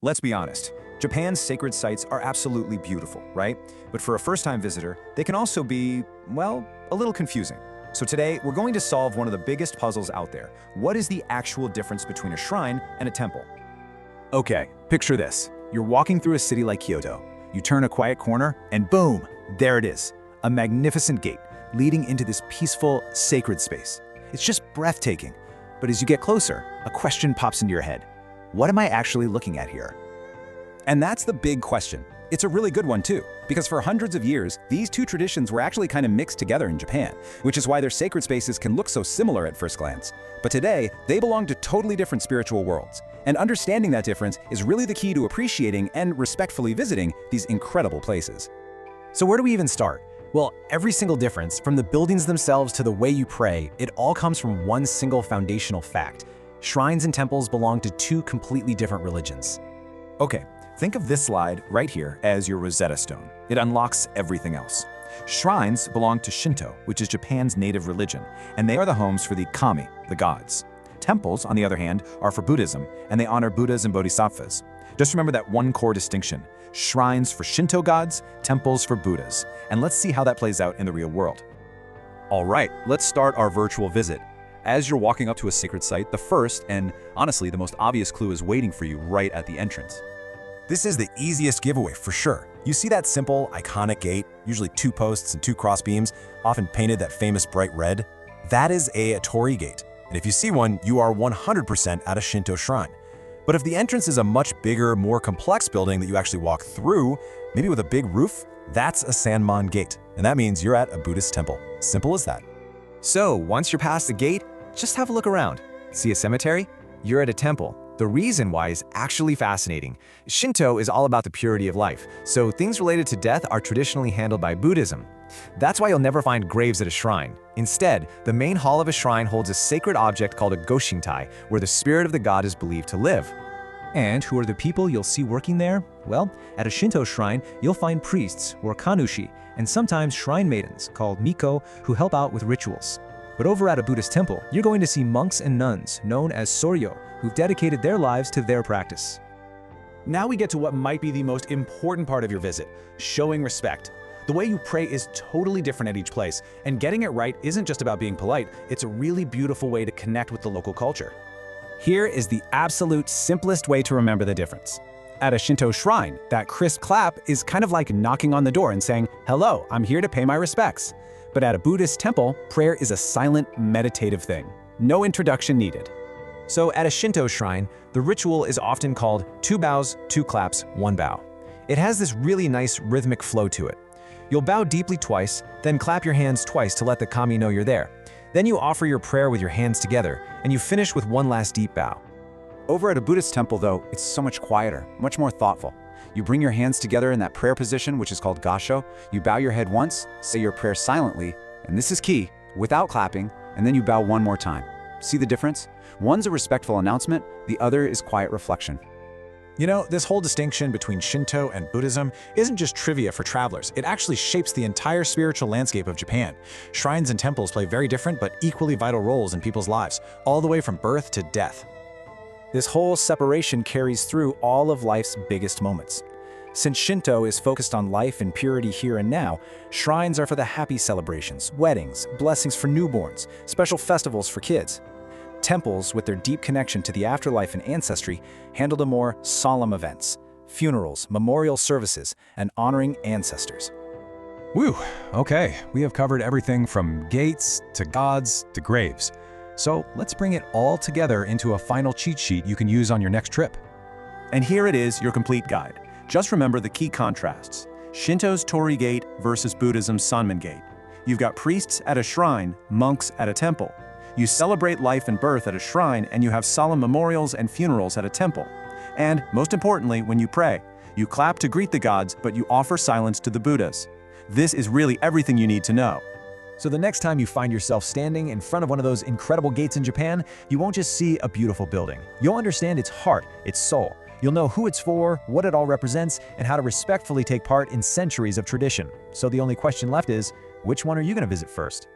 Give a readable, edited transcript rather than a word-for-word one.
Let's be honest, Japan's sacred sites are absolutely beautiful, right? But for a first-time visitor, they can also be, well, a little confusing. So today, we're going to solve one of the biggest puzzles out there. What is the actual difference between a shrine and a temple? Okay, picture this. You're walking through a city like Kyoto. You turn a quiet corner, and boom, there it is. A magnificent gate leading into this peaceful, sacred space. It's just breathtaking. But as you get closer, a question pops into your head. What am I actually looking at here? And that's the big question. It's a really good one too, because for hundreds of years, these two traditions were actually kind of mixed together in Japan, which is why their sacred spaces can look so similar at first glance. But today, they belong to totally different spiritual worlds. And understanding that difference is really the key to appreciating and respectfully visiting these incredible places. So where do we even start? Well, every single difference, from the buildings themselves to the way you pray, it all comes from one single foundational fact. Shrines and temples belong to two completely different religions. Okay, think of this slide right here as your Rosetta Stone. It unlocks everything else. Shrines belong to Shinto, which is Japan's native religion, and they are the homes for the kami, the gods. Temples, on the other hand, are for Buddhism, and they honor Buddhas and bodhisattvas. Just remember that one core distinction: shrines for Shinto gods, temples for Buddhas. And let's see how that plays out in the real world. All right, let's start our virtual visit. As you're walking up to a sacred site, the first, and honestly the most obvious clue, is waiting for you right at the entrance. This is the easiest giveaway for sure. You see that simple, iconic gate, usually 2 posts and 2 cross beams, often painted that famous bright red? That is a torii gate. And if you see one, you are 100% at a Shinto shrine. But if the entrance is a much bigger, more complex building that you actually walk through, maybe with a big roof, that's a Sanman gate. And that means you're at a Buddhist temple. Simple as that. So once you're past the gate, just have a look around. See a cemetery? You're at a temple. The reason why is actually fascinating. Shinto is all about the purity of life, so things related to death are traditionally handled by Buddhism. That's why you'll never find graves at a shrine. Instead, the main hall of a shrine holds a sacred object called a goshintai, where the spirit of the god is believed to live. And who are the people you'll see working there? Well, at a Shinto shrine, you'll find priests, or kannushi, and sometimes shrine maidens, called miko, who help out with rituals. But over at a Buddhist temple, you're going to see monks and nuns, known as soryo, who've dedicated their lives to their practice. Now we get to what might be the most important part of your visit: showing respect. The way you pray is totally different at each place, and getting it right isn't just about being polite, it's a really beautiful way to connect with the local culture. Here is the absolute simplest way to remember the difference. At a Shinto shrine, that crisp clap is kind of like knocking on the door and saying, "Hello, I'm here to pay my respects." But at a Buddhist temple, prayer is a silent, meditative thing. No introduction needed. So at a Shinto shrine, the ritual is often called 2 bows, 2 claps, 1 bow. It has this really nice rhythmic flow to it. You'll bow deeply twice, then clap your hands twice to let the kami know you're there. Then you offer your prayer with your hands together, and you finish with one last deep bow. Over at a Buddhist temple, though, it's so much quieter, much more thoughtful. You bring your hands together in that prayer position, which is called gasho. You bow your head once, say your prayer silently, and this is key, without clapping, and then you bow one more time. See the difference? One's a respectful announcement, the other is quiet reflection. You know, this whole distinction between Shinto and Buddhism isn't just trivia for travelers. It actually shapes the entire spiritual landscape of Japan. Shrines and temples play very different but equally vital roles in people's lives, all the way from birth to death. This whole separation carries through all of life's biggest moments. Since Shinto is focused on life and purity here and now, shrines are for the happy celebrations, weddings, blessings for newborns, special festivals for kids. Temples, with their deep connection to the afterlife and ancestry, handle the more solemn events: funerals, memorial services, and honoring ancestors. Whew, okay, we have covered everything from gates to gods to graves. So let's bring it all together into a final cheat sheet you can use on your next trip. And here it is, your complete guide. Just remember the key contrasts: Shinto's torii gate versus Buddhism's Sanman gate. You've got priests at a shrine, monks at a temple. You celebrate life and birth at a shrine, and you have solemn memorials and funerals at a temple. And most importantly, when you pray, you clap to greet the gods, but you offer silence to the Buddhas. This is really everything you need to know. So the next time you find yourself standing in front of one of those incredible gates in Japan, you won't just see a beautiful building. You'll understand its heart, its soul. You'll know who it's for, what it all represents, and how to respectfully take part in centuries of tradition. So the only question left is, which one are you going to visit first?